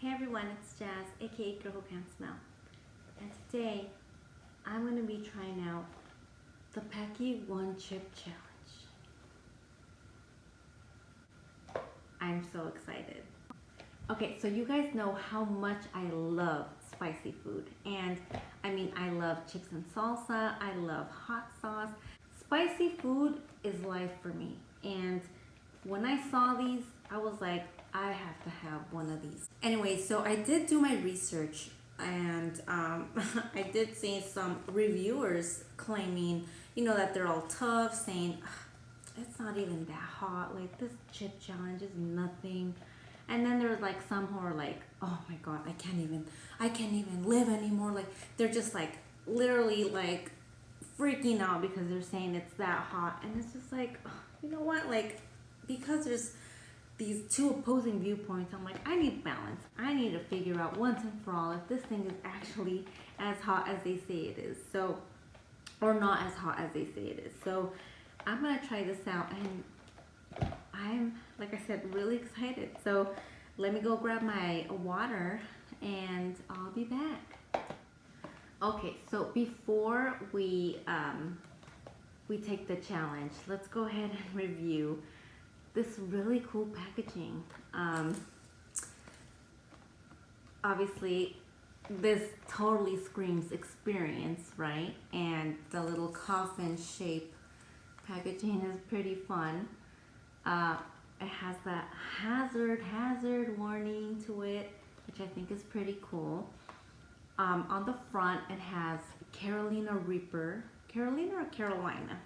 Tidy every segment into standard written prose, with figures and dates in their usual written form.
Hey everyone, it's Jazz, aka Girl Who Can't Smell. And today, I'm going to be trying out the Paqui One Chip Challenge. I'm so excited. Okay, so you guys know how much I love spicy food. And I mean, I love chips and salsa, I love hot sauce. Spicy food is life for me. And when I saw these, I was like, I have to have one of these. Anyway, so I did do my research and I did see some reviewers claiming, that they're all tough, saying, it's not even that hot. Like, this chip challenge is nothing. And then there's like some who are like, oh my God, I can't even live anymore. Like, they're just like, literally like freaking out because they're saying it's that hot. And it's just like, you know what? Like, because there's these two opposing viewpoints, I'm like, I need balance. I need to figure out once and for all if this thing is actually as hot as they say it is. So, or not as hot as they say it is. So I'm gonna try this out, and I'm, like I said, really excited. So let me go grab my water and I'll be back. Okay, so before we take the challenge, let's go ahead and review this really cool packaging. Obviously, this totally screams experience, right? And the little coffin shape packaging is pretty fun. It has that hazard warning to it, which I think is pretty cool. On the front, it has Carolina or Carolina,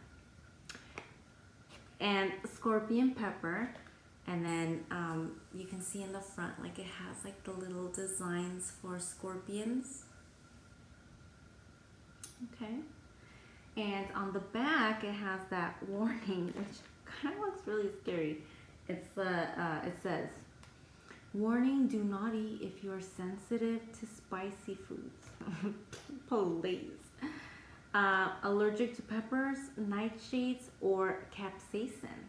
and scorpion pepper. And then you can see in the front, like, it has like the little designs for scorpions. Okay. And on the back, it has that warning, which kind of looks really scary. It says, warning, do not eat if you are sensitive to spicy foods. Please. Allergic to peppers, nightshades, or capsaicin,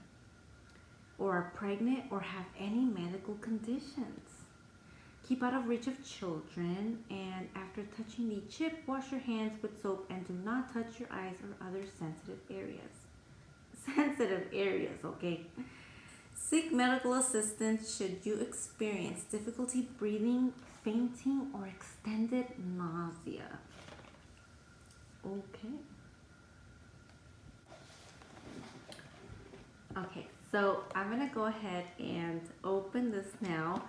or are pregnant or have any medical conditions. Keep out of reach of children, and after touching the chip, wash your hands with soap and do not touch your eyes or other sensitive areas. Sensitive areas, okay? Seek medical assistance should you experience difficulty breathing, fainting, or extended nausea. Okay. Okay, so I'm gonna go ahead and open this now.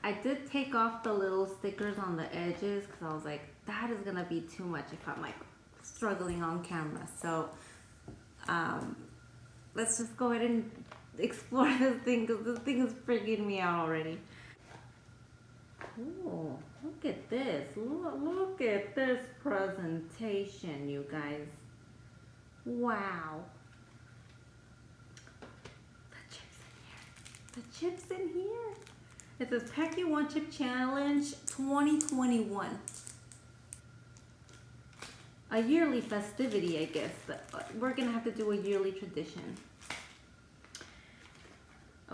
I did take off the little stickers on the edges because I was like, that is gonna be too much if I'm like struggling on camera. So let's just go ahead and explore this thing, because this thing is freaking me out already. Oh, look at this. Look at this presentation, you guys. Wow. The chips in here. It says Paqui One Chip Challenge 2021. A yearly festivity, I guess. We're gonna have to do a yearly tradition.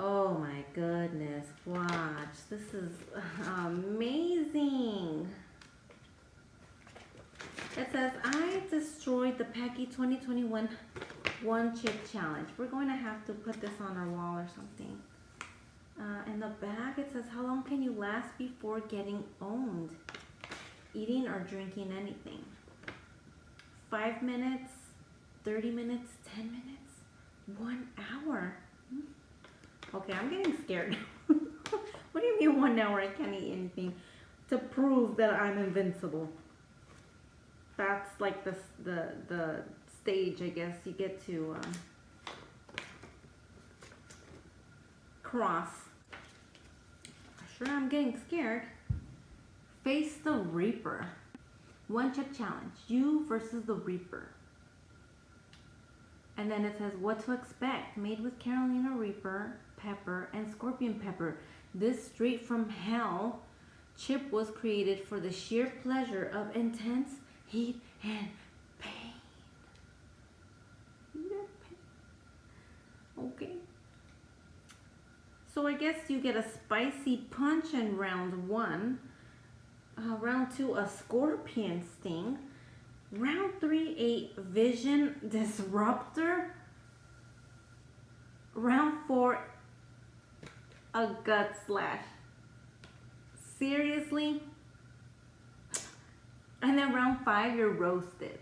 Oh my goodness, watch. This is amazing. It says, I destroyed the Paqui 2021 One Chip Challenge. We're going to have to put this on our wall or something. In the back, it says, how long can you last before getting owned? Eating or drinking anything. 5 minutes, 30 minutes, 10 minutes, 1 hour. Okay, I'm getting scared. What do you mean 1 hour I can't eat anything? To prove that I'm invincible. That's like the stage, I guess, you get to cross. Sure, I'm getting scared. Face the Reaper. One chip challenge. You versus the Reaper. And then it says what to expect. Made with Carolina Reaper pepper and scorpion pepper. This straight from hell chip was created for the sheer pleasure of intense heat and pain. Okay. So I guess you get a spicy punch in round 1. Round 2, a scorpion sting. Round 3, a vision disruptor. Round 4, a gut slash. Seriously? And then round 5, you're roasted.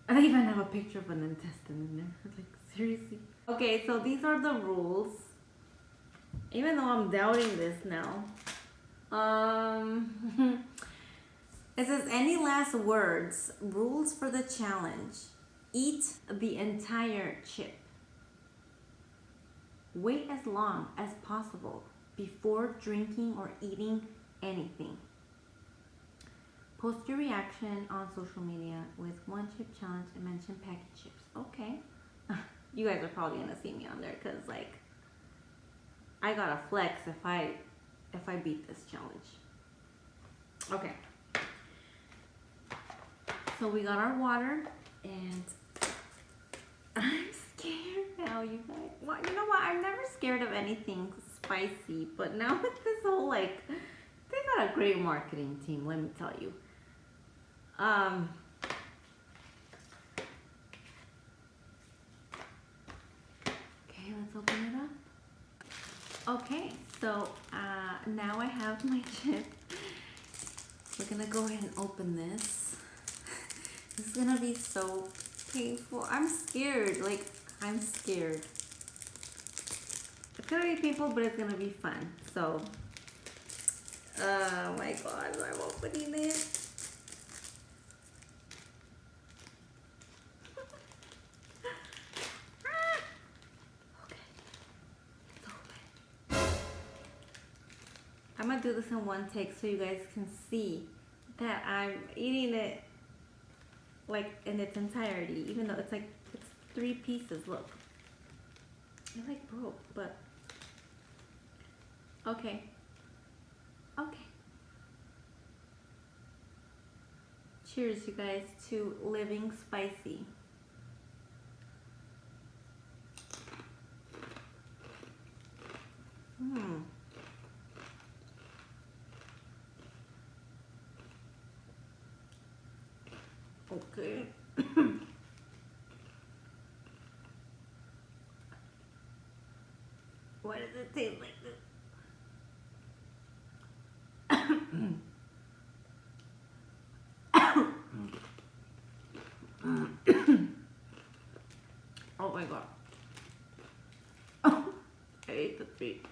I even have a picture of an intestine in there. Like, seriously? Okay, so these are the rules. Even though I'm doubting this now. It says, any last words? Rules for the challenge. Eat the entire chip. Wait as long as possible before drinking or eating anything. Post your reaction on social media with One Chip Challenge and mention Paqui Chips. Okay. You guys are probably gonna see me on there because like I gotta flex if I beat this challenge. Okay. So we got our water and I'm scared now, you guys. Well, you know what? I'm never scared of anything spicy, but now with this whole like, they got a great marketing team, let me tell you. Okay, let's open it up. Okay, so now I have my chip. We're gonna go ahead and open this. This is gonna be so painful. I'm scared, like I'm scared. It's gonna be painful, but it's gonna be fun. So, oh my God, I'm opening it. I'm gonna do this in one take so you guys can see that I'm eating it like in its entirety, even though it's 3 pieces. Look, it like broke, but okay. Cheers, you guys, to living spicy. Okay. Why does it taste like this? Oh my God. I ate the feet.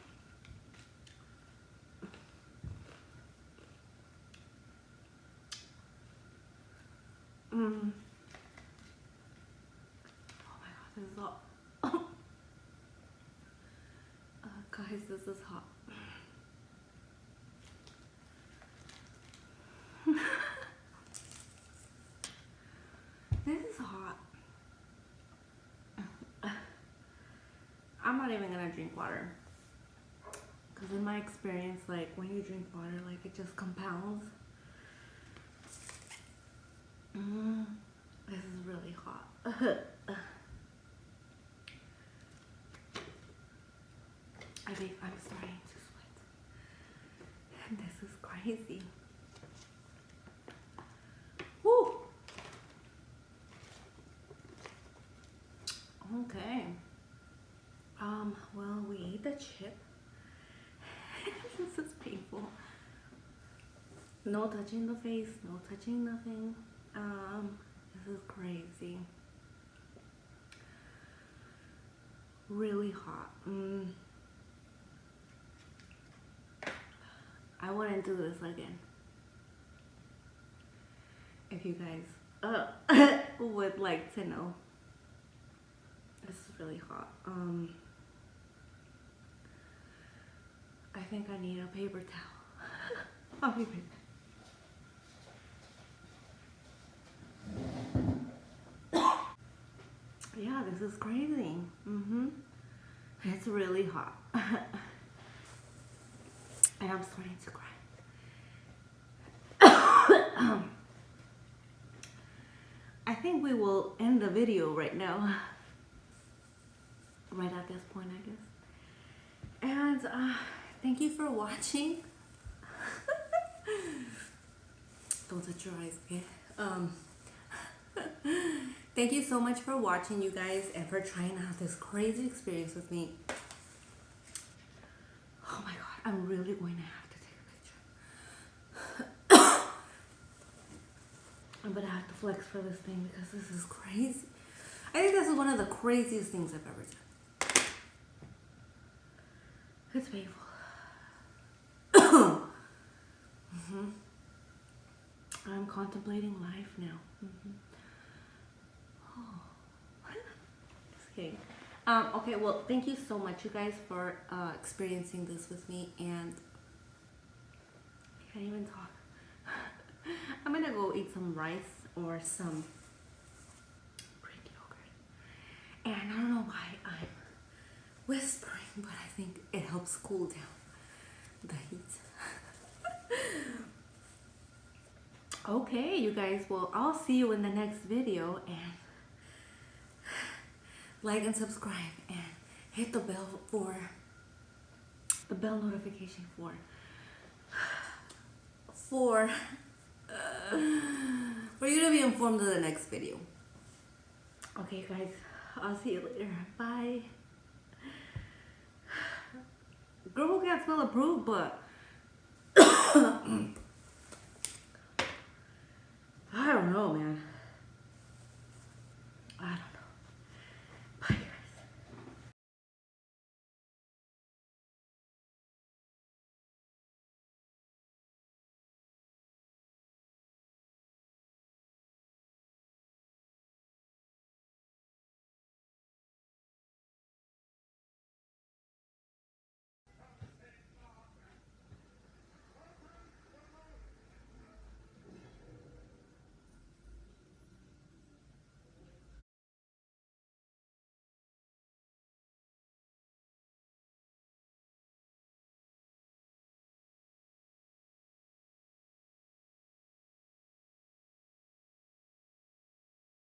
Oh my God, this is hot. Guys, this is hot. This is hot. I'm not even gonna drink water. Because in my experience, like when you drink water, like it just compounds. This is really hot. I'm starting to sweat. And this is crazy. Woo! Okay. Well, we ate the chip. This is painful. No touching the face, no touching nothing. This is crazy. Really hot. I wouldn't do this again. If you guys would like to know. This is really hot. I think I need a paper towel. I'll be right back. Yeah, this is crazy. It's really hot. And I'm starting to cry. I think we will end the video right now. right at this point, I guess. And thank you for watching. Don't touch your eyes, okay? Thank you so much for watching, you guys, and for trying out this crazy experience with me. Oh my god, I'm really going to have to take a picture. I'm gonna have to flex for this thing because this is crazy. I think this is one of the craziest things I've ever done. It's painful. I'm contemplating life now. Oh. Just kidding. Okay, well, thank you so much, you guys, for experiencing this with me, and I can't even talk. I'm gonna go eat some rice or some Greek yogurt. And I don't know why I'm whispering, but I think it helps cool down the heat. Okay, you guys, well, I'll see you in the next video, and like and subscribe and hit the bell notification for you to be informed of the next video. Okay, guys, I'll see you later. Bye. Girl who can't spell approve, but